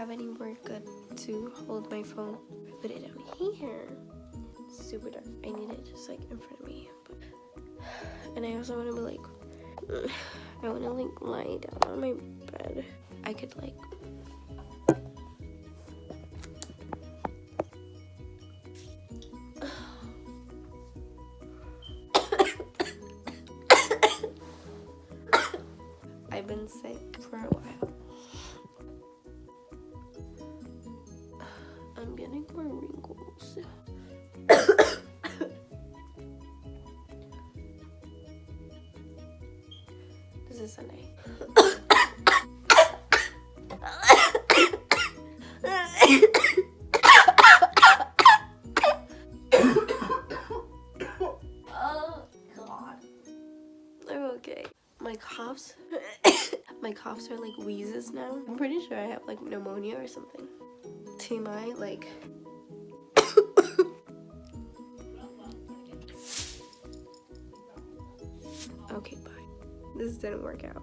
have anywhere good to hold my phone. I put it down here. It's super dark. I need it just like in front of me. And I also want to be like, I want to like lie down on my bed. I could like I've been sick for a while. I'm getting more wrinkles. This is Sunday. Oh God. I'm okay. My coughs my coughs are like wheezes now. I'm pretty sure I have like pneumonia or something. TMI, like okay, bye. This didn't work out.